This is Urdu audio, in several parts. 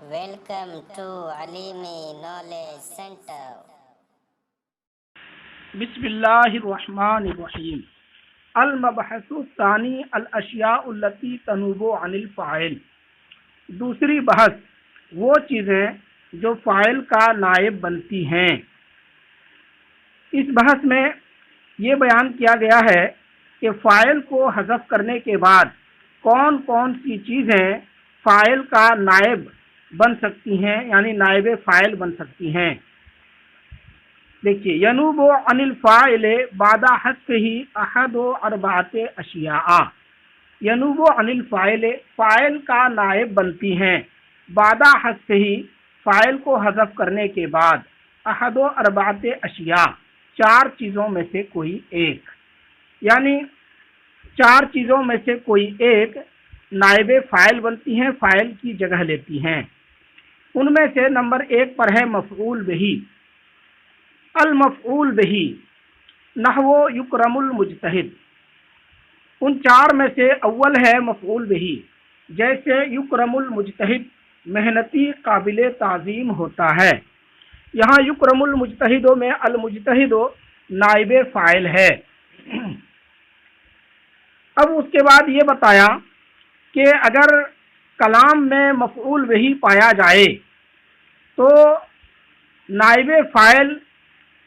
Welcome to Alimi Knowledge Center. بسم اللہ الرحمن الرحیم۔ المبحث الثانی الاشیاء التي تنوب عن الفاعل۔ دوسری بحث وہ چیزیں جو فاعل کا نائب بنتی ہیں۔ اس بحث میں یہ بیان کیا گیا ہے کہ فاعل کو حذف کرنے کے بعد کون کون سی چیزیں فاعل کا نائب بن سکتی ہیں، یعنی نائب فاعل بن سکتی ہیں۔ دیکھیے، ینوب عن الفاعل بعد حذفہ احد اربعۃ اشیاء۔ ینوب عن الفاعل، فاعل کا نائب بنتی ہیں، بعد حذفہ، فاعل کو حذف کرنے کے بعد، احد اربعۃ اشیاء، چار چیزوں میں سے کوئی ایک، یعنی چار چیزوں میں سے کوئی ایک نائب فاعل بنتی ہیں، فاعل کی جگہ لیتی ہیں۔ ان میں سے نمبر ایک پر ہے مفعول بہ۔ المفعول بہ نحو یکرم المجتہد، ان چار میں سے اول ہے مفعول بہ، جیسے یکرم المجتہد، محنتی قابل تعظیم ہوتا ہے۔ یہاں یکرم المجتہد میں المجتہد نائب فاعل ہے۔ اب اس کے بعد یہ بتایا کہ اگر کلام میں مفعول بہ پایا جائے تو نائب فاعل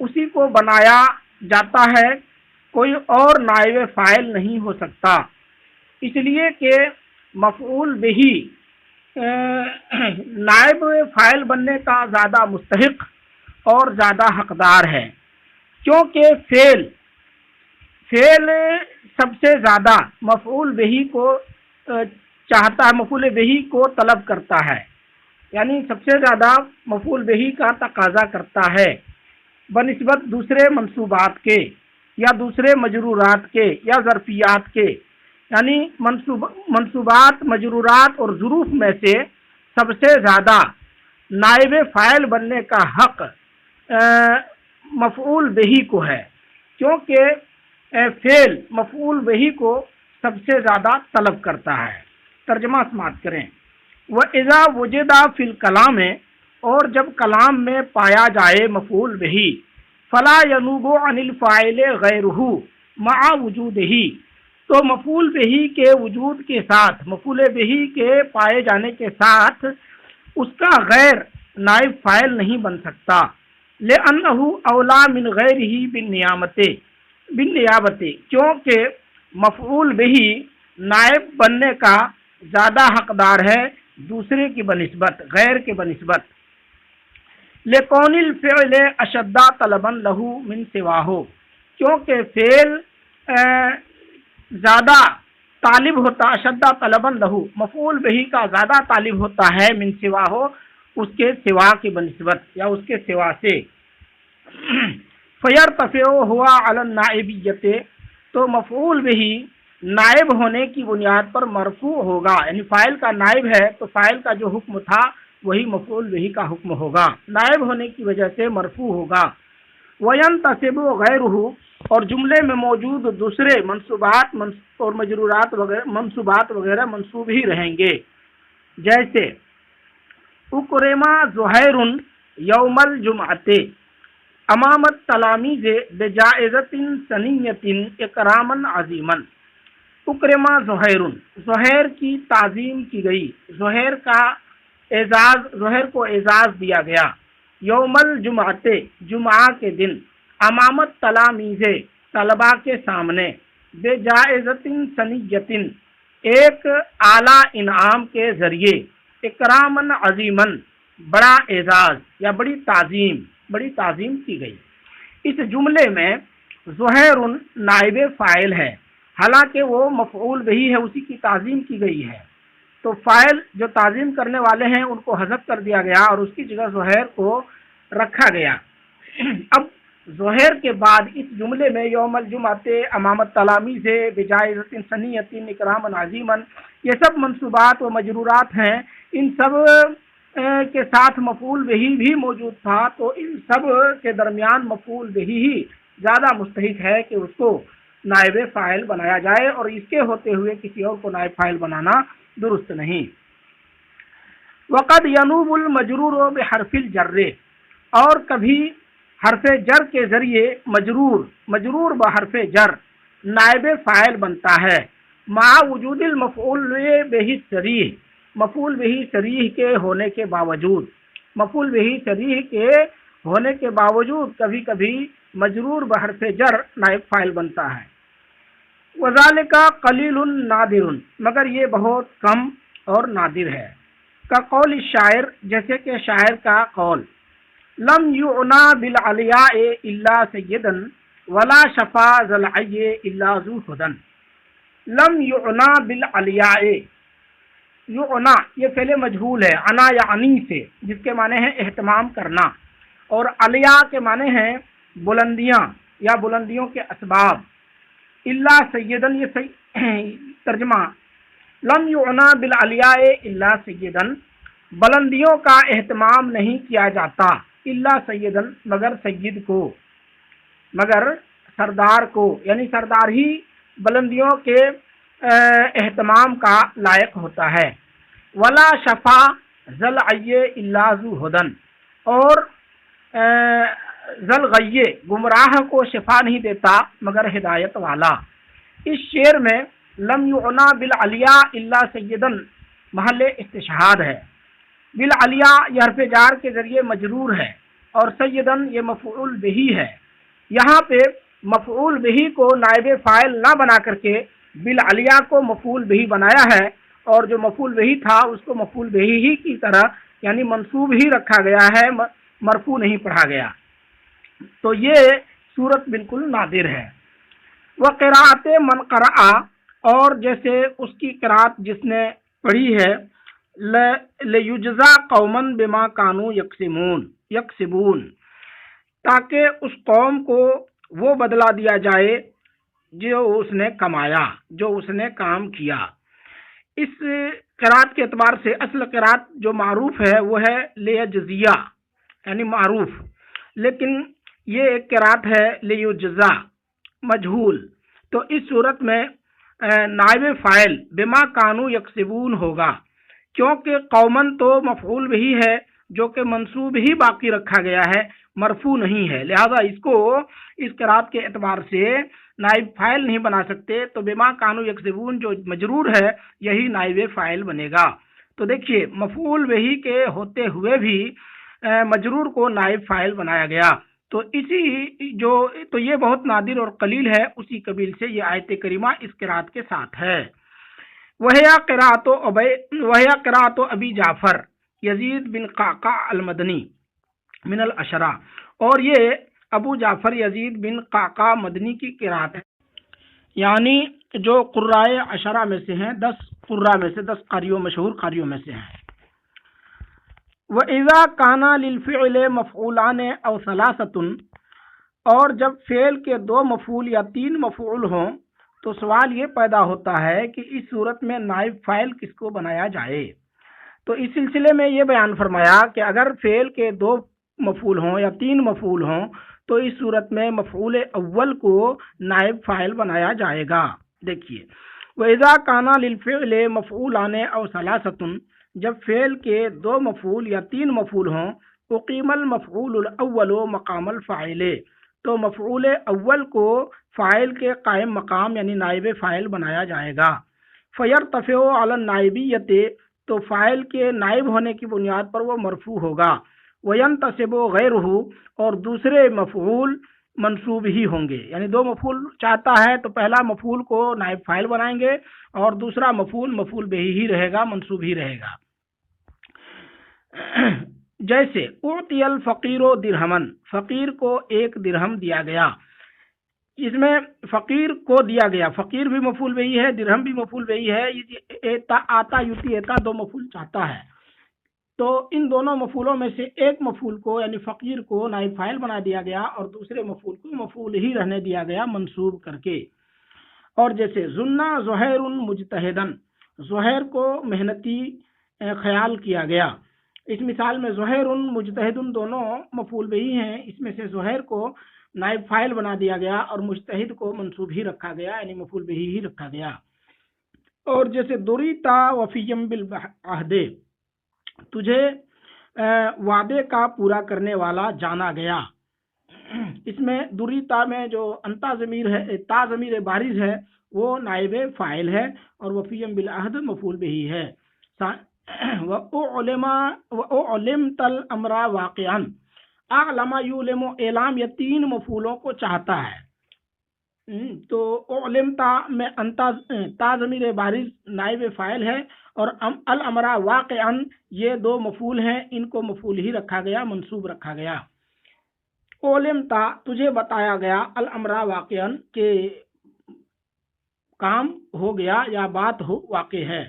اسی کو بنایا جاتا ہے، کوئی اور نائب فاعل نہیں ہو سکتا، اس لیے کہ مفعول بہ نائب فاعل بننے کا زیادہ مستحق اور زیادہ حقدار ہے، کیونکہ فعل سب سے زیادہ مفعول بہ کو چاہتا ہے، مفعول بہ کو طلب کرتا ہے، یعنی سب سے زیادہ مفعول بہ کا تقاضا کرتا ہے بنسبت دوسرے منصوبات کے یا دوسرے مجرورات کے یا ظرفیات کے، یعنی منصوبات، مجرورات اور ظروف میں سے سب سے زیادہ نائب فاعل بننے کا حق مفعول بہ کو ہے، کیونکہ فعل مفعول بہ کو سب سے زیادہ طلب کرتا ہے۔ ترجمہ سماعت کریں۔ وَإِذَا وُجِدَ فِي الْكَلَامِ، اور جب کلام میں پایا جائے مفعول بہ، فَلَا يَنُوبُ عَنِ الْفَاعِلِ غَيْرُهُ مَعَ وُجُودِهِ، تو مفعول بہ کے وجود کے ساتھ، مفعول بہ کے پائے جانے کے ساتھ اس کا غیر نائب فاعل نہیں بن سکتا، لِأَنَّهُ أَوْلَى مِنْ غَيْرِهِ بالنیابت، کیونکہ مفعول بہ نائب بننے کا زیادہ حقدار ہے دوسرے کی بنسبت، غیر کے بنسبت۔ لِكَوْنِ الْفِعْلِ أَشَدَّ طَلَبًا لَهُ مِنْ سِوَاهُ، کیونکہ فعل زیادہ طالب ہوتا، اشدہ طلبًا لہو، مفعول بہ کا زیادہ طالب ہوتا ہے، من سواہ، اس کے سوا کی بنسبت یا اس کے سوا سے۔ فَيَرْتَفِعُ هُوَ عَلَى النَّائِبِيَّةِ، تو مفعول بہ نائب ہونے کی بنیاد پر مرفوع ہوگا، یعنی فاعل کا نائب ہے تو فاعل کا جو حکم تھا وہی مفعول بہ کا حکم ہوگا، نائب ہونے کی وجہ سے مرفوع ہوگا۔ وَيَنْتَصِبُ غَيْرُهُ، اور جملے میں موجود دوسرے منصوبات اور مجرورات وغیرہ، منصوبات وغیرہ منصوب ہی رہیں گے، جیسے اکرم زہیر یوم الجمعۃ امام التلامیذ بجائزۃ سنیۃ اکراما عظیما۔ اکرم زہیر، زہیر کی تعظیم کی گئی، زہیر کا اعزاز، زہیر کو اعزاز دیا گیا، یوم الجمعۃ، جمعہ کے دن، امام التلامیذ، طلباء کے سامنے، بجائزۃ سنیۃ، ایک اعلیٰ انعام کے ذریعے، اکراما عظیما، بڑا اعزاز یا بڑی تعظیم کی گئی۔ اس جملے میں زہیر نائب فاعل ہے، حالانکہ وہ مفعول بہ ہے، اسی کی تعظیم کی گئی ہے، تو فاعل جو تعظیم کرنے والے ہیں ان کو حذف کر دیا گیا اور اس کی جگہ زہیر کو رکھا گیا۔ اب زہیر کے بعد اس جملے میں یوم الجمعۃ امام التلامیذ بجائزۃ سنیۃ اکراما عظیما، یہ سب منصوبات و مجرورات ہیں، ان سب کے ساتھ مفعول بہ بھی موجود تھا، تو ان سب کے درمیان مفعول بہ ہی زیادہ مستحق ہے کہ اس کو نائب فاعل بنایا جائے، اور اس کے ہوتے ہوئے کسی اور کو نائب فاعل بنانا درست نہیں۔ وقد ینوب المجرور بحرف الجر، اور کبھی حرف جر کے ذریعے مجرور بحرف جر نائب فاعل بنتا ہے، مع وجود المفعول بہ صریح، مفعول بہ صریح کے ہونے کے باوجود، مفعول بہ صریح کے ہونے کے باوجود کبھی کبھی مجرور بحرف جر نائب فاعل بنتا ہے۔ وذالک قلیل نادر، مگر یہ بہت کم اور نادر ہے۔ کا قول الشاعر، جیسے کہ شاعر کا قول، لم یعنا بالعلیاء الا سیدا ولا شفا ذا العی الا ذو ہدن۔ لم یعنا بالعلیاء، یعنا یہ فعل مجہول ہے، عنا یعنی سے، جس کے معنی ہے اہتمام کرنا، اور علیاء کے معنی ہیں بلندیاں یا بلندیوں کے اسباب۔ الا سیدن، یہ ترجمہ، لم یعنا بالعلیاء الا سیدن، بلندیوں کا اہتمام نہیں کیا جاتا، الا سیدن، مگر سید کو، مگر سردار کو، یعنی سردار ہی بلندیوں کے اہتمام کا لائق ہوتا ہے۔ ولا شفا ذل عی الا ذو ہدن، اور ذل غی، گمراہ کو شفا نہیں دیتا مگر ہدایت والا۔ اس شعر میں لم یعنا بالعلیاء الا سیدن محل استشہاد ہے۔ بالعلیاء یہ حرف جار کے ذریعے مجرور ہے، اور سیدن یہ مفعول بہ ہے۔ یہاں پہ مفعول بہ کو نائب فاعل نہ بنا کر کے بالعلیاء کو مفعول بہ بنایا ہے، اور جو مفعول بہ تھا اس کو مفعول بہ ہی کی طرح یعنی منصوب ہی رکھا گیا ہے، مرفوع نہیں پڑھا گیا۔ تو یہ صورت بالکل نادر ہے۔ وقراءت من قرأ، اور جیسے اس کی قرات جس نے پڑھی ہے، لیجزا قوما بما کانوا یکسبون، تاکہ اس قوم کو وہ بدلہ دیا جائے جو اس نے کمایا، جو اس نے کام کیا۔ اس قرات کے اعتبار سے اصل قرات جو معروف ہے وہ ہے لیجزیہ، یعنی معروف، لیکن یہ ایک قرات ہے لیجزا مجہول۔ تو اس صورت میں نائب فاعل بما کانوا یکسبون ہوگا، کیونکہ قومن تو مفعول بھی ہے جو کہ منصوب ہی باقی رکھا گیا ہے، مرفوع نہیں ہے، لہذا اس کو اس قرات کے اعتبار سے نائب فاعل نہیں بنا سکتے، تو بما کانوا یکسبون جو مجرور ہے یہی نائب فاعل بنے گا۔ تو دیکھیے مفعول بہ کے ہوتے ہوئے بھی مجرور کو نائب فاعل بنایا گیا، تو یہ بہت نادر اور قلیل ہے، اسی قبیل سے یہ آیت کریمہ اس قرات کے ساتھ ہے۔ وہی قرات ابی جعفر یزید بن قعقاع المدنی من العشرہ، اور یہ ابو جعفر یزید بن قعقاع مدنی کی قرات ہے، یعنی جو قرائے عشرہ میں سے ہیں، 10 قراء میں سے، 10 قاریوں مشہور قاریوں میں سے ہیں۔ وَإِذَا كَانَ لِلْفِعْلِ مَفْعُولَانِ أَوْ ثَلَاثَةٌ، اور جب فعل کے 2 مفعول یا 3 مفعول ہوں تو سوال یہ پیدا ہوتا ہے کہ اس صورت میں نائب فاعل کس کو بنایا جائے۔ تو اس سلسلے میں یہ بیان فرمایا کہ اگر فعل کے 2 مفعول ہوں یا 3 مفعول ہوں تو اس صورت میں مفعول اول کو نائب فاعل بنایا جائے گا۔ دیکھیے وَإِذَا كَانَ لِلْفِعْلِ مَفْعُولَانِ أَوْ ثَلَاثَةٌ، جب فعل کے 2 مفعول یا 3 مفعول ہوں، اقیم المفعول الاول مقام الفاعل، تو مفعول اول کو فاعل کے قائم مقام یعنی نائب فاعل بنایا جائے گا۔ فیرتفع علی النائبیت، تو فاعل کے نائب ہونے کی بنیاد پر وہ مرفوع ہوگا۔ وینتصب غیرہ، اور دوسرے مفعول منصوب ہی ہوں گے، یعنی 2 مفعول چاہتا ہے تو پہلا مفعول کو نائب فاعل بنائیں گے اور دوسرا مفعول بہ ہی رہے گا، منصوب ہی رہے گا۔ جیسے اعطی الفقیر درہمن، فقیر کو 1 درہم دیا گیا، اس میں فقیر کو دیا گیا، فقیر بھی مفعول بہ ہے، درہم بھی مفعول بہ ہے، آتا یوتی ایتا 2 مفعول چاہتا ہے، تو ان دونوں مفعولوں میں سے ایک مفعول کو یعنی فقیر کو نائب فاعل بنا دیا گیا اور دوسرے مفعول کو مفعول ہی رہنے دیا گیا منصوب کر کے۔ اور جیسے ظن زہیر مجتہدن، زہیر کو محنتی خیال کیا گیا، اس مثال میں زہیر مجتہدن دونوں مفعول بہ ہیں، اس میں سے زہیر کو نائب فاعل بنا دیا گیا اور مجتہد کو منصوب ہی رکھا گیا یعنی مفعول بہ ہی رکھا گیا۔ اور جیسے دریتا وفیم بالعہد، تجھے وعدے کا پورا کرنے والا جانا گیا. اس میں دری تا میں جو انتا ضمیر ہے، تا ضمیر بارز ہے، وہ نائب فاعل ہے اور وفیم بالعہد مفعول بہی ہے. وَأُعْلِمْتَ الْأَمْرَ واقعاً، اعلم یعلم اعلام، یہ تین مفعولوں کو چاہتا ہے. تو علمتا میں انتا تا ضمیر بارز نائب فاعل ہے اور الامر واقعا یہ دو مفعول ہیں، ان کو مفعول ہی رکھا گیا، منصوب رکھا گیا. علمتا تجھے بتایا گیا، الامر واقعا کہ کام ہو گیا یا بات ہو واقع ہے.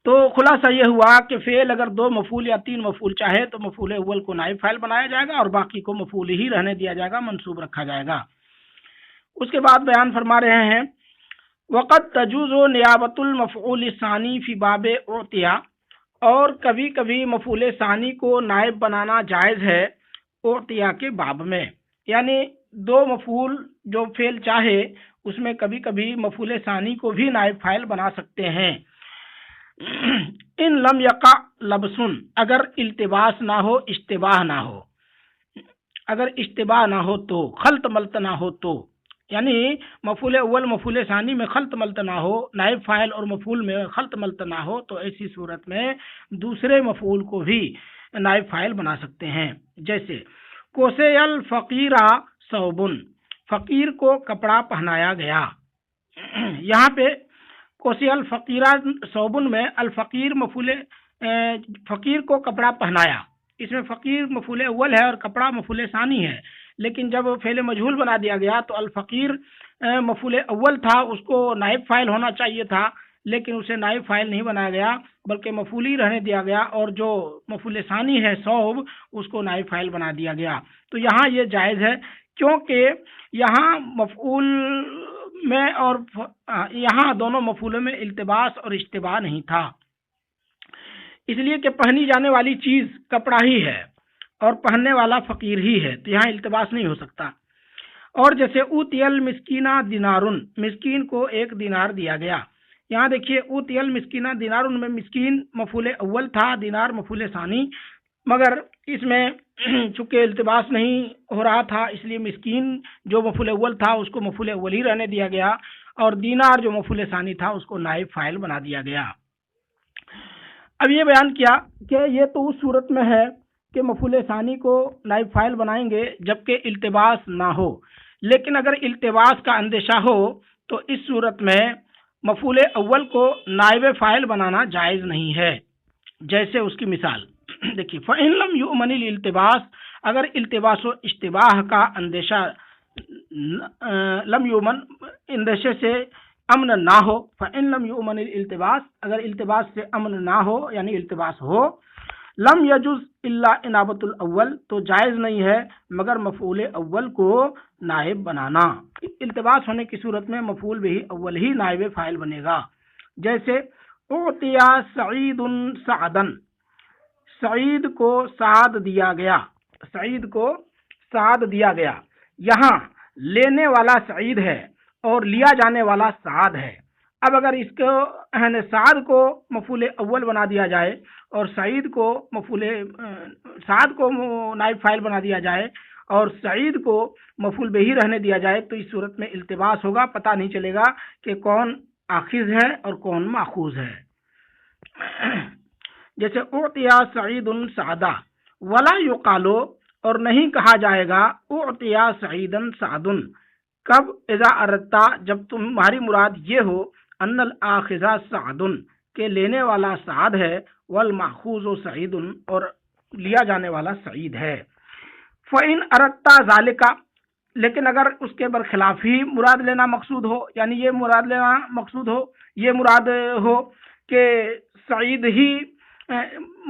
تو خلاصہ یہ ہوا کہ فعل اگر دو مفعول یا تین مفعول چاہے تو مفعول اول کو نائب فاعل بنایا جائے گا اور باقی کو مفعول ہی رہنے دیا جائے گا، منصوب رکھا جائے گا. اس کے بعد بیان فرما رہے ہیں وقت تجوز نیابت المفعول ثانی فی باب اعطیہ، اور کبھی کبھی مفعول ثانی کو نائب بنانا جائز ہے اعطیہ کے باب میں. یعنی دو مفعول جو فعل چاہے اس میں کبھی کبھی مفعول ثانی کو بھی نائب فاعل بنا سکتے ہیں. ان لم یقع لبسن، اگر التباس نہ ہو، اشتباہ نہ ہو، اگر اشتباہ نہ ہو تو، خلط ملط نہ ہو تو، یعنی مفعول اول مفعول ثانی میں خلط ملط نہ ہو، نائب فاعل اور مفعول میں خلط ملط نہ ہو، تو ایسی صورت میں دوسرے مفعول کو بھی نائب فاعل بنا سکتے ہیں. جیسے کوسے الفقیرہ ثوبن، فقیر کو کپڑا پہنایا گیا. یہاں پہ کوسی الفقیرہ ثوبن میں الفقیر مفعول فقیر کو کپڑا پہنایا، اس میں فقیر مفعول اول ہے اور کپڑا مفعول ثانی ہے. لیکن جب فعل مجہول بنا دیا گیا تو الفقیر مفعول اول تھا، اس کو نائب فاعل ہونا چاہیے تھا، لیکن اسے نائب فاعل نہیں بنایا گیا بلکہ مفعول ہی رہنے دیا گیا، اور جو مفعول ثانی ہے ثوب اس کو نائب فاعل بنا دیا گیا. تو یہاں یہ جائز ہے کیونکہ یہاں مفعول میں اور یہاں دونوں مفعولوں میں التباس اور اشتباہ نہیں تھا، اس لیے کہ پہنی جانے والی چیز کپڑا ہی ہے اور پہننے والا فقیر ہی ہے، تو یہاں التباس نہیں ہو سکتا. اور جیسے اوتی المسکینہ دینارن، مسکین کو ایک دینار دیا گیا. یہاں دیکھیے اوتی المسکینہ دینارن میں مسکین مفعول اول تھا، دینار مفعول ثانی، مگر اس میں چونکہ التباس نہیں ہو رہا تھا اس لیے مسکین جو مفعول اول تھا اس کو مفعول اول ہی رہنے دیا گیا اور دینار جو مفعول ثانی تھا اس کو نائب فاعل بنا دیا گیا. اب یہ بیان کیا کہ یہ تو اس صورت میں ہے کہ مفعول ثانی کو نائب فاعل بنائیں گے جبکہ التباس نہ ہو، لیکن اگر التباس کا اندیشہ ہو تو اس صورت میں مفعول اول کو نائب فاعل بنانا جائز نہیں ہے. جیسے اس کی مثال دیکھیے فَإِن لَمْ يُؤْمَنِ الْالْتِبَاسِ، اگر التباس و اشتباہ کا اندیشہ لم یؤمن اندیشے سے امن نہ ہو، فَإِن لَمْ يُؤْمَنِ الْالْتِبَاسِ، اگر التباس سے امن نہ ہو یعنی التباس ہو، لم یجز الا انابت الاول، تو جائز نہیں ہے مگر مفعول اول کو نائب بنانا. التباس ہونے کی صورت میں مفعول بھی اول ہی نائب فاعل بنے گا. جیسے اعطیا سعید سعدن، سعید کو سعد دیا گیا، سعید کو سعد دیا گیا. یہاں لینے والا سعید ہے اور لیا جانے والا سعد ہے. اب اگر اس کو سعد کو مفعول اول بنا دیا جائے اور سعید کو سعد کو نائب فاعل بنا دیا جائے اور سعید کو مفعول بہی رہنے دیا جائے تو اس صورت میں التباس ہوگا، پتہ نہیں چلے گا کہ کون آخذ ہے اور کون ماخوذ ہے. جیسے اعطیا سعید سعدہ ولا یقالو، اور نہیں کہا جائے گا اعطیا سعیدن سعدن، کب؟ اذا اردتا، جب تمہاری مراد یہ ہو ان الاخذ سعد، کہ لینے والا سعد ہے، والماخوذ سعید، اور لیا جانے والا سعید ہے. فَإِنْ اردتا ذالک، لیکن اگر اس کے برخلاف ہی مراد لینا مقصود ہو، یعنی یہ مراد لینا مقصود ہو، یہ مراد ہو کہ سعید ہی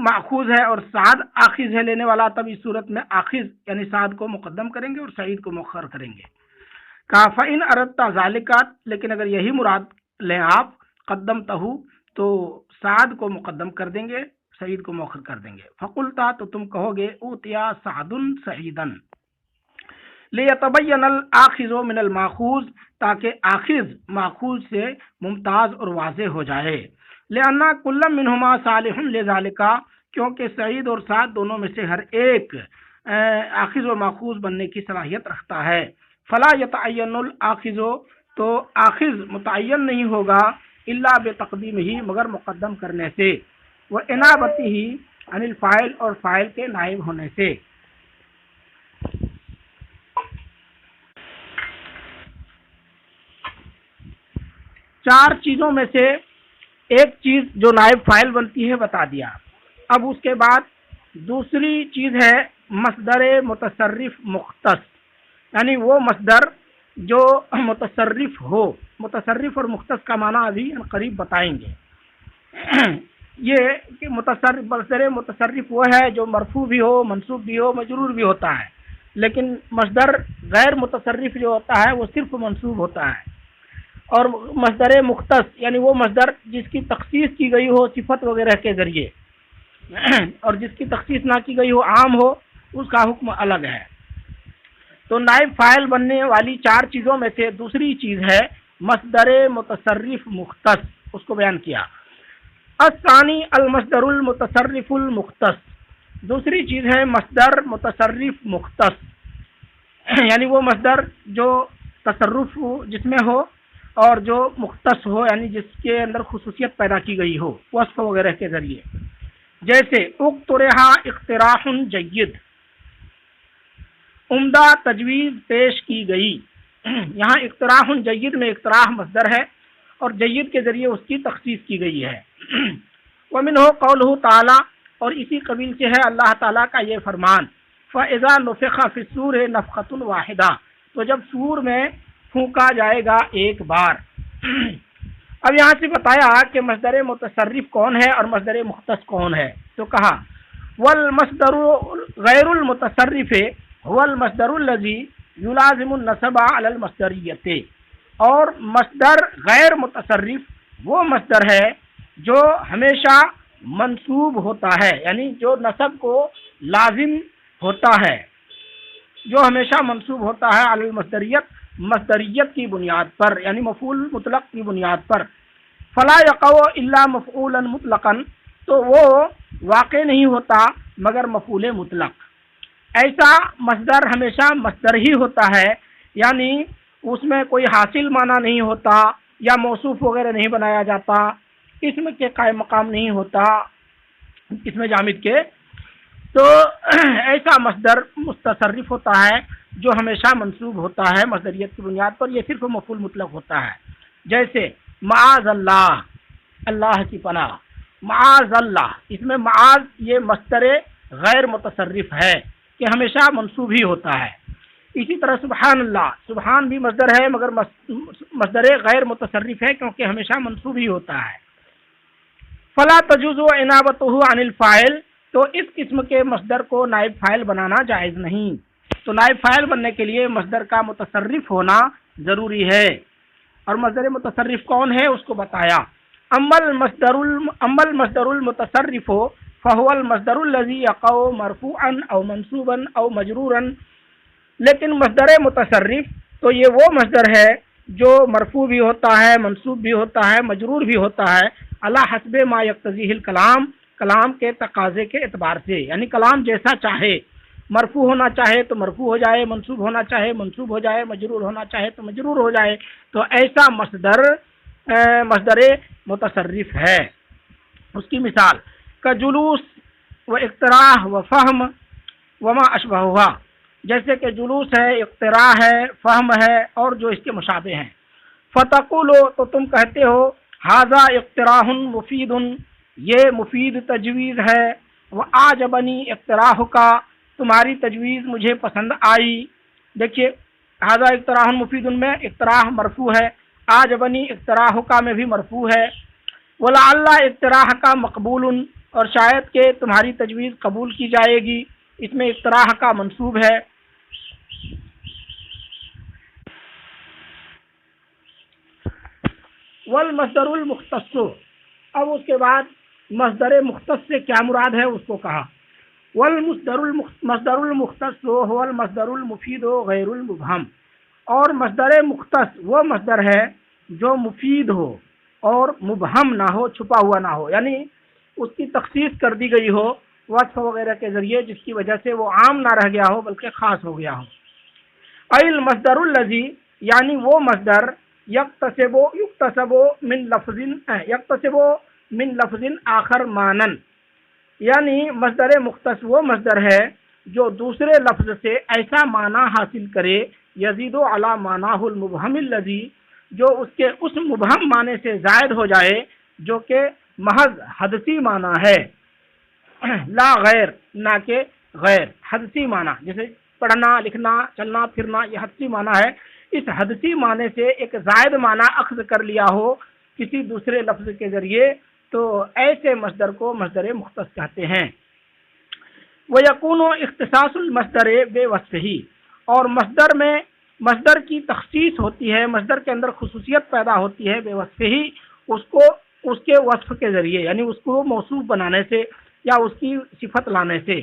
ماخوذ ہے اور سعد آخذ ہے لینے والا، تب اس صورت میں آخذ یعنی سعد کو مقدم کریں گے اور سعید کو مؤخر کریں گے. کہا فَإِنْ اردتا ذالک، لیکن اگر یہی مراد لیں آپ قدمتہ، تو سعد کو مقدم کر دیں گے، سعید کو مؤخر کر دیں گے. فقلتا، تو تم کہو گے اوتیا سعد سعیدا، لیتبین الاخذ من الماخوذ، تاکہ آخذ ماخوذ سے ممتاز اور واضح ہو جائے. لأن کل منہما صالح لذالک، کیونکہ سعید اور سعد دونوں میں سے ہر ایک آخذ و ماخوذ بننے کی صلاحیت رکھتا ہے۔ فلا یتعین الاخذ، تو آخذ متعین نہیں ہوگا الا بتقدیمہ، مگر مقدم کرنے سے، وانابتہ عن الفاعل، اور فاعل کے نائب ہونے سے۔ چار چیزوں میں سے ایک چیز جو نائب فاعل بنتی ہے بتا دیا۔ اب اس کے بعد دوسری چیز ہے مصدر متصرف مختص، یعنی وہ مصدر جو متصرف ہو۔ متصرف اور مختص کا معنی ابھی قریب بتائیں گے۔ یہ کہ مصدر متصرف وہ ہے جو مرفوع بھی ہو، منصوب بھی ہو، مجرور بھی ہوتا ہے، لیکن مصدر غیر متصرف جو ہوتا ہے وہ صرف منصوب ہوتا ہے۔ اور مصدر مختص یعنی وہ مصدر جس کی تخصیص کی گئی ہو صفت وغیرہ کے ذریعے، اور جس کی تخصیص نہ کی گئی ہو، عام ہو، اس کا حکم الگ ہے۔ تو نائب فاعل بننے والی چار چیزوں میں سے دوسری چیز ہے مصدر متصرف مختص، اس کو بیان کیا۔ الثانی المصدر المتصرف المختص، دوسری چیز ہے مصدر متصرف مختص، یعنی وہ مصدر جو تصرف جس میں ہو اور جو مختص ہو، یعنی جس کے اندر خصوصیت پیدا کی گئی ہو وصف وغیرہ کے ذریعے۔ جیسے اقترح اقتراح جید، عمدہ تجویز پیش کی گئی۔ یہاں اقتراح جید میں اقتراح مصدر ہے اور جید کے ذریعے اس کی تخصیص کی گئی ہے۔ ومنہ قولہ تعالی، اور اسی قبیل سے ہے اللہ تعالیٰ کا یہ فرمان، فَإِذَا نُفِخَ فِي الصُّورِ نَفْخَةٌ وَاحِدَةٌ، تو جب سور میں پھونکا جائے گا ایک بار۔ اب یہاں سے بتایا کہ مصدر متصرف کون ہے اور مصدر مختص کون ہے، تو کہا والمصدر غیر المتصرف هو المصدر الذي يلازم النصب على المصدریۃ، اور مصدر غیر متصرف وہ مصدر ہے جو ہمیشہ منصوب ہوتا ہے، یعنی جو نصب کو لازم ہوتا ہے، جو ہمیشہ منصوب ہوتا ہے علی المصدریت، مصدریت کی بنیاد پر، یعنی مفعول مطلق کی بنیاد پر۔ فلا یقع الا مفعولا مطلقا، تو وہ واقع نہیں ہوتا مگر مفعول مطلق۔ ایسا مصدر ہمیشہ مصدر ہی ہوتا ہے، یعنی اس میں کوئی حاصل معنی نہیں ہوتا یا موصوف وغیرہ نہیں بنایا جاتا، اسم کے قائم مقام نہیں ہوتا، اسم جامد کے، تو ایسا مصدر متصرف ہوتا ہے جو ہمیشہ منصوب ہوتا ہے مصدریت کی بنیاد پر، یہ صرف مفعول مطلق ہوتا ہے۔ جیسے معاذ اللہ، اللہ کی پناہ، معاذ اللہ، اس میں معاذ یہ مصدر غیر متصرف ہے کہ ہمیشہ منصوب ہی ہوتا ہے۔ اسی طرح سبحان اللہ، سبحان بھی مصدر ہے مگر مصدر غیر متصرف ہے کیونکہ ہمیشہ منصوب ہی ہوتا ہے۔ فلا تجوز انابتہ عن الفاعل، تو اس قسم کے مصدر کو نائب فاعل بنانا جائز نہیں۔ تو نائب فاعل بننے کے لیے مصدر کا متصرف ہونا ضروری ہے، اور مصدر متصرف کون ہے اس کو بتایا۔ اما المصدر المتصرف فهو المصدر الذي يقع مرفوعا او منصوبا او مجرورا، لیکن مصدر متصرف تو یہ وہ مصدر ہے جو مرفوع بھی ہوتا ہے، منصوب بھی ہوتا ہے، مجرور بھی ہوتا ہے، علی حسب ما یقتضیہ الکلام، کلام کے تقاضے کے اعتبار سے، یعنی کلام جیسا چاہے، مرفوع ہونا چاہے تو مرفوع ہو جائے، منصوب ہونا چاہے منصوب ہو جائے، مجرور ہونا چاہے تو مجرور ہو جائے، تو ایسا مصدر متصرف ہے۔ اس کی مثال کا جلوس و اقتراح و فہم وما اشبہھا، جیسے کہ جلوس ہے، اقتراح ہے، فہم ہے اور جو اس کے مشابہ ہیں۔ فتقولو، تو تم کہتے ہو، ھذا اقتراح مفید، یہ مفید تجویز ہے، وَأَعْجَبَنِي اقتراحُکَ، تمہاری تجویز مجھے پسند آئی۔ دیکھیے ھذا اقتراح مفید میں اقتراح مرفوع ہے، اعجبنی اقتراحک میں بھی مرفوع ہے، وَلَعَلَّ اقتراحک مقبول، اور شاید کہ تمہاری تجویز قبول کی جائے گی، اس میں اقتراح کا منصوب ہے۔ والمصدر المختص، اب اس کے بعد مصدر مختص سے کیا مراد ہے اس کو کہا۔ والمصدر المختص هو المصدر المفید غیر المبہم، اور مصدر مختص وہ مصدر ہے جو مفید ہو، اور مبہم نہ ہو، چھپا ہوا نہ ہو، یعنی اس کی تخصیص کر دی گئی ہو وصف وغیرہ کے ذریعے، جس کی وجہ سے وہ عام نہ رہ گیا ہو بلکہ خاص ہو گیا ہو۔ المصدر الذی، یعنی وہ مصدر یکتسب من لفظ آخر مانن، یعنی مصدر مختص وہ مصدر ہے جو دوسرے لفظ سے ایسا معنی حاصل کرے یزید علی معناہ المبہم الذی، جو اس کے اس مبہم معنی سے زائد ہو جائے جو کہ محض حدثی معنی ہے، لا غیر، نہ کہ غیر حدثی معنی، جیسے پڑھنا لکھنا چلنا پھرنا یہ حدثی معنی ہے، اس حدثی معنی سے ایک زائد معنی اخذ کر لیا ہو کسی دوسرے لفظ کے ذریعے، تو ایسے مصدر کو مصدر مختص کہتے ہیں۔ وَيَكُونُ اختصاص المصدر بِوَصْفِهِ، اور مصدر کی تخصیص ہوتی ہے، مصدر کے اندر خصوصیت پیدا ہوتی ہے بِوَصْفِهِ، اس کے وصف کے ذریعے، یعنی اس کو موصوف بنانے سے یا اس کی صفت لانے سے۔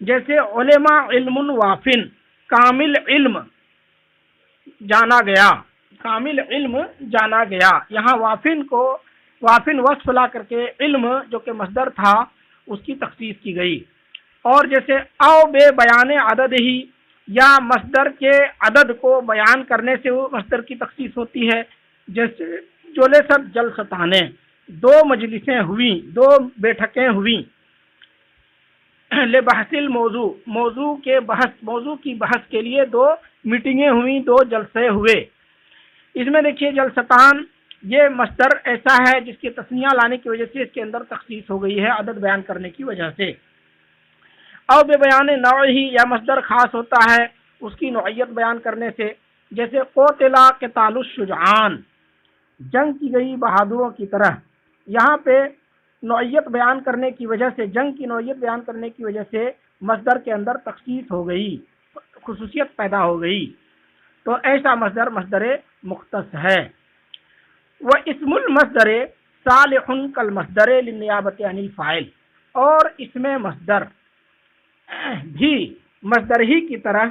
جیسے علماء علم وافن، کامل علم جانا گیا، کامل علم جانا گیا، یہاں وافن وصف لا کر کے علم جو کہ مصدر تھا اس کی تخصیص کی گئی۔ اور جیسے او بے بیان عدد ہی، یا مصدر کے عدد کو بیان کرنے سے وہ مصدر کی تخصیص ہوتی ہے، جیسے جلست جلستانے، دو مجلسیں ہوئیں، دو بیٹھکیں ہوئیں، لبحث الموضوع، موضوع کی بحث کے لیے دو میٹنگیں ہوئیں، دو جلسے ہوئے۔ اس میں دیکھیے جلستان یہ مصدر ایسا ہے جس کی تثنیہ لانے کی وجہ سے اس کے اندر تخصیص ہو گئی ہے عدد بیان کرنے کی وجہ سے۔ او بے بیان نوع ہی، یا مصدر خاص ہوتا ہے اس کی نوعیت بیان کرنے سے، جیسے قتلا قتال الشجعان، جنگ کی گئی بہادروں کی طرح، یہاں پہ نوعیت بیان کرنے کی وجہ سے، جنگ کی نوعیت بیان کرنے کی وجہ سے مصدر کے اندر تخصیص ہو گئی، خصوصیت پیدا ہو گئی، تو ایسا مصدر مختص ہے۔ واسم المصدر صالح کالمصدر للنیابۃ عن الفاعل، اور اسم مصدر بھی مصدر ہی کی طرح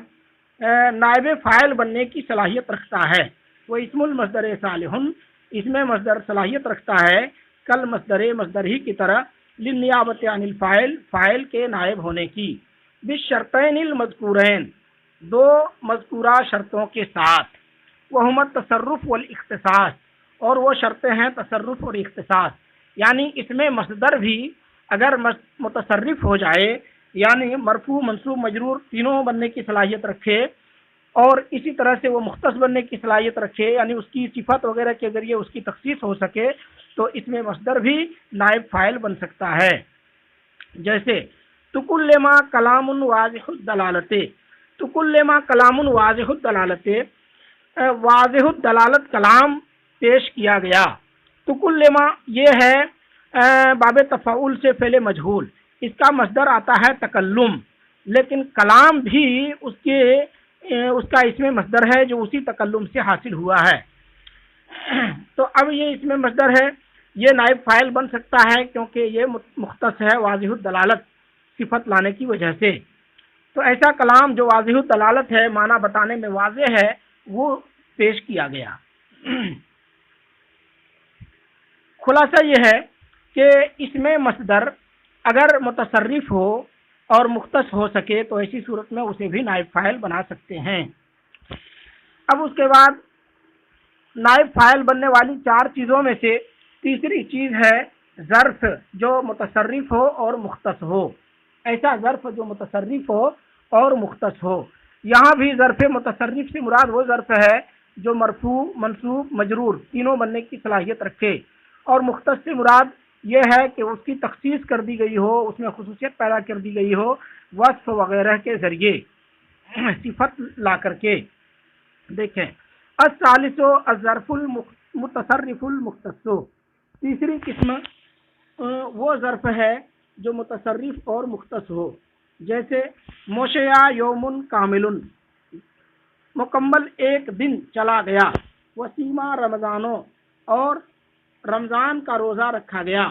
نائب فاعل بننے کی صلاحیت رکھتا ہے۔ وہ اسم المصدر صالح، اسم مصدر صلاحیت رکھتا ہے کل مصدر ہی کی طرح للنیابۃ عن الفاعل، فاعل کے نائب ہونے کی، بالشرطین المذکورین، دو مذکورہ شرطوں کے ساتھ، وہما التصرف والاختصاص، اور وہ شرطیں ہیں تصرف اور اختصاص، یعنی اس میں مصدر بھی اگر متصرف ہو جائے، یعنی مرفوع منصوب مجرور تینوں بننے کی صلاحیت رکھے، اور اسی طرح سے وہ مختص بننے کی صلاحیت رکھے، یعنی اس کی صفت وغیرہ کے ذریعے اس کی تخصیص ہو سکے، تو اس میں مصدر بھی نائب فاعل بن سکتا ہے۔ جیسے تکلما کلام واضح الدلالت، تکلما کلام واضح الدلالت، واضح الدلالت کلام پیش کیا گیا۔ تکلما یہ ہے باب تفاعل سے فعل مجہول، اس کا مصدر آتا ہے تکلم، لیکن کلام بھی اس کا اسم مصدر ہے جو اسی تکلم سے حاصل ہوا ہے۔ تو اب یہ اسم مصدر ہے، یہ نائب فاعل بن سکتا ہے کیونکہ یہ مختص ہے واضح الدلالت صفت لانے کی وجہ سے۔ تو ایسا کلام جو واضح الدلالت ہے، معنی بتانے میں واضح ہے، وہ پیش کیا گیا۔ خلاصہ یہ ہے کہ اسم مصدر اگر متصرف ہو اور مختص ہو سکے تو ایسی صورت میں اسے بھی نائب فاعل بنا سکتے ہیں۔ اب اس کے بعد نائب فاعل بننے والی چار چیزوں میں سے تیسری چیز ہے ظرف جو متصرف ہو اور مختص ہو، ایسا ظرف جو متصرف ہو اور مختص ہو۔ یہاں بھی ظرف متصرف سے مراد وہ ظرف ہے جو مرفوع منصوب مجرور تینوں بننے کی صلاحیت رکھے، اور مختص سے مراد یہ ہے کہ اس کی تخصیص کر دی گئی ہو، اس میں خصوصیت پیدا کر دی گئی ہو وصف وغیرہ کے ذریعے، صفت لا کر کے۔ دیکھیں الثالث الظرف المتصرف المختص، تیسری قسم وہ ظرف ہے جو متصرف اور مختص ہو، جیسے موشیا یوم کامل، مکمل ایک دن چلا گیا، وسیمہ رمضانوں، اور رمضان کا روزہ رکھا گیا۔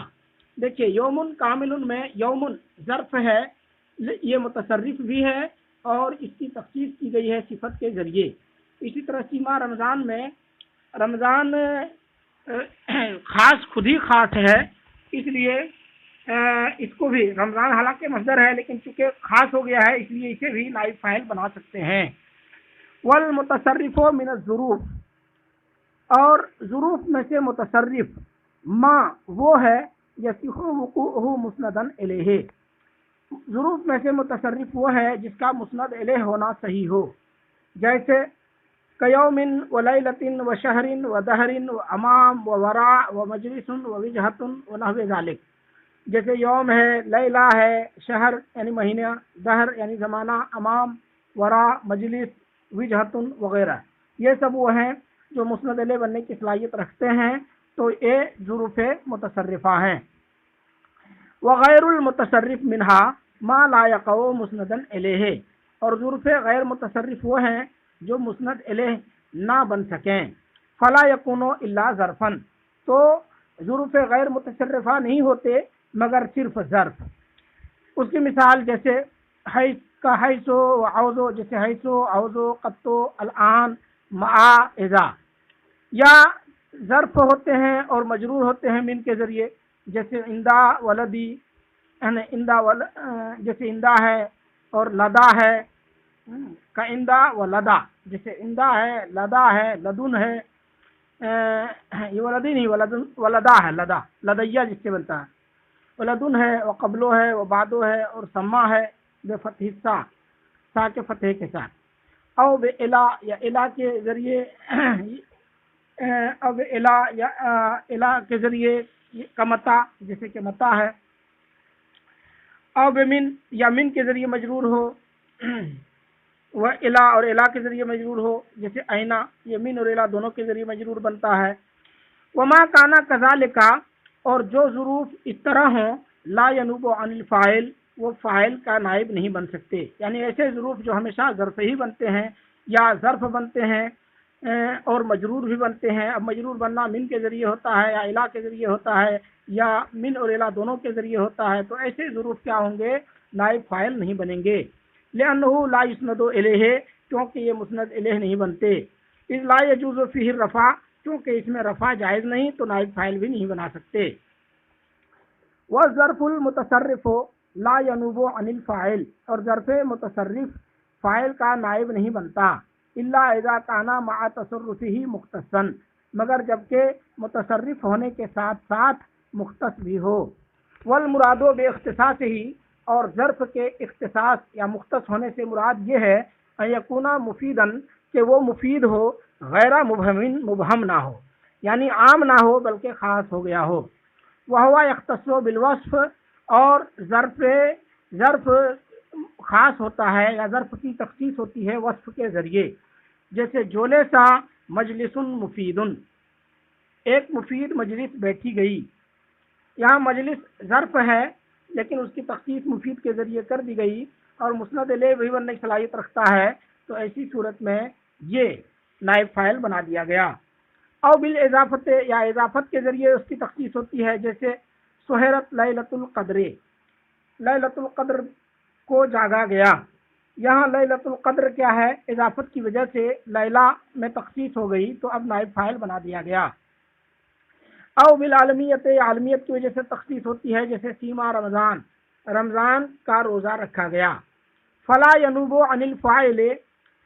دیکھیے یوم کامل میں یوم ظرف ہے، یہ متصرف بھی ہے اور اس کی تخصیص کی گئی ہے صفت کے ذریعے۔ اسی طرح سیما رمضان میں رمضان خاص خود ہی خاص ہے، اس لیے اس کو بھی رمضان حالانکہ مصدر ہے لیکن چونکہ خاص ہو گیا ہے اس لیے اسے بھی نائب فاعل بنا سکتے ہیں۔ والمتصرف من الظروف، اور ظروف میں سے متصرف ما وہ ہے یصح وقوعہ مسندا الیہ، ظروف میں سے متصرف وہ ہے جس کا مسند الیہ ہونا صحیح ہو، جیسے کیوم و لیلۃ و شہر و دہر و امام و وراء و مجلس و وجہۃ و نحو ذالک، جیسے یوم ہے، لیلہ ہے، شہر یعنی مہینہ، دہر یعنی زمانہ، امام، وراء مجلس، وجہۃ وغیرہ، یہ سب وہ ہیں جو مسند الیہ بننے کی صلاحیت رکھتے ہیں، تو یہ ظروف متصرفہ ہیں۔ وغیر المتصرف منہا ما لا یقع مسندا الیہ، اور ظروف غیر متصرف وہ ہیں جو مسند الیہ نہ بن سکیں۔ فلا یکون الا ظرفا، تو ظروف غیر متصرفہ نہیں ہوتے مگر صرف ظرف۔ اس کی مثال جیسے حیث کا حیث و عوض، جیسے حیث و عوض قط الآن مع اذا، یا ظرف ہوتے ہیں اور مجرور ہوتے ہیں من کے ذریعے، جیسے اندا ولدی، جیسے اندا ہے اور لدا ہے، کا اندا و لدا، جیسے اندا ہے، لدا ہے، لدن ہے، یہ ولدی نہیں، ولدا ہے، لدا لدیہ جس سے بنتا ہے، ولدن ہے، و قبلو ہے، و بعدو ہے، اور سما ہے بے فتح سا، سا کے فتح کے ساتھ، او بے الا، یا الا کے ذریعے، اب الا یا الا کے ذریعے کا متا، جیسے کہ متا ہے، او بے من، یا من کے ذریعے مجرور ہو، وہ الا اور الا کے ذریعے مجرور ہو، جیسے اینا، یہ من اور الا دونوں کے ذریعے مجرور بنتا ہے۔ وما کانا کذالک، اور جو ظروف اس طرح ہوں، لا ینوب عن الفاعل، وہ فاعل کا نائب نہیں بن سکتے، یعنی ایسے ظروف جو ہمیشہ ظرف ہی بنتے ہیں یا ظرف بنتے ہیں اور مجرور بھی بنتے ہیں۔ اب مجرور بننا من کے ذریعے ہوتا ہے یا الا کے ذریعے ہوتا ہے یا من اور الا دونوں کے ذریعے ہوتا ہے، تو ایسے ظروف کیا ہوں گے؟ نائب فاعل نہیں بنیں گے۔ لأنه لا يسند الیہ، کیونکہ یہ مسند الیہ نہیں بنتے۔ اذ لا يجوز فیہ الرفع، کیونکہ اس میں رفع جائز نہیں تو نائب فاعل بھی نہیں بنا سکتے۔ والظرف المتصرف لا ینوب عن الفاعل، اور ظرف متصرف فاعل کا نائب نہیں بنتا، الا اذا کان مع تصرفہ مختصا، مگر جبکہ متصرف ہونے کے ساتھ ساتھ مختص بھی ہو۔ والمراد باختصاصہ، اور ظرف کے اختصاص یا مختص ہونے سے مراد یہ ہے ان یکون مفیدا، کہ وہ مفید ہو، غیر مبہم نہ ہو، یعنی عام نہ ہو بلکہ خاص ہو گیا ہو۔ وہو یختص بالوصف، اور ظرف خاص ہوتا ہے یا ظرف کی تخصیص ہوتی ہے وصف کے ذریعے، جیسے جولسا مجلس مفید، ایک مفید مجلس بیٹھی گئی، یہاں مجلس ظرف ہے لیکن اس کی تخصیص مفید کے ذریعے کر دی گئی اور مسند الیہ بھی بننے کی صلاحیت رکھتا ہے، تو ایسی صورت میں یہ نائب فاعل بنا دیا گیا۔ او بالاضافت، یا اضافت کے ذریعے اس کی تخصیص ہوتی ہے، جیسے سہرت لیلۃ القدر، لیلۃ القدر کو جاگا گیا، یہاں لیلۃ القدر کیا ہے؟ اضافت کی وجہ سے لیلہ میں تخصیص ہو گئی تو اب نائب فاعل بنا دیا گیا۔ او بالعالمیت، عالمیت کی وجہ سے تخصیص ہوتی ہے، جیسے سیما رمضان، رمضان کا روزہ رکھا گیا۔ فلا ینوب عن الفاعل،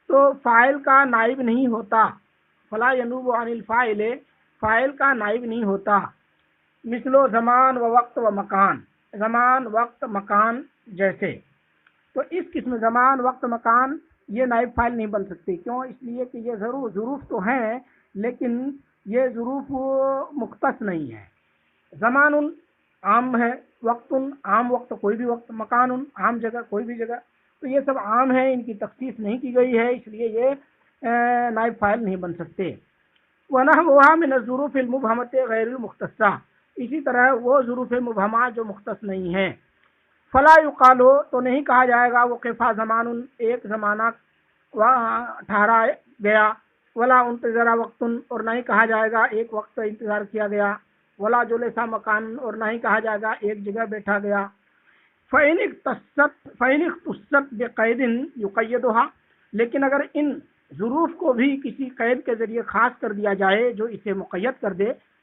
تو فاعل کا نائب نہیں ہوتا، فلا ینوب عن الفاعل، فاعل کا نائب نہیں ہوتا۔ مثل زمان و وقت و مکان، زمان وقت مکان جیسے، تو اس قسم زمان وقت مکان یہ نائب فاعل نہیں بن سکتے، کیوں؟ اس لیے کہ یہ ظروف تو ہیں لیکن یہ ظروف مختص نہیں ہے۔ زمان عام ہے، وقت عام وقت کوئی بھی وقت، مکان عام جگہ کوئی بھی جگہ، تو یہ سب عام ہیں، ان کی تخصیص نہیں کی گئی ہے، اس لیے یہ نائب فاعل نہیں بن سکتے۔ وَنَحْوُهَا مِنَ الظُّرُوفِ الْمُبْهَمَةِ غَيْرِ الْمُخْتَصَّةِ، اسی طرح وہ ظروف مبہمہ جو مختص نہیں ہیں۔ فلا یقال، تو نہیں کہا جائے گا وقفا زمان، ایک زمانہ ٹھہرا گیا، ولا انتظر وقت، اور نہیں کہا جائے گا ایک وقت انتظار کیا گیا، ولا جلسا مکان، اور نہیں کہا جائے گا ایک جگہ بیٹھا گیا۔ فَإِنِ اخْتُصَّتْ بِقَيْدٍ يُقَيِّدُهَا، لیکن اگر ان ظروف کو بھی کسی قید کے ذریعے خاص کر دیا جائے جو اسے مقید کر دے،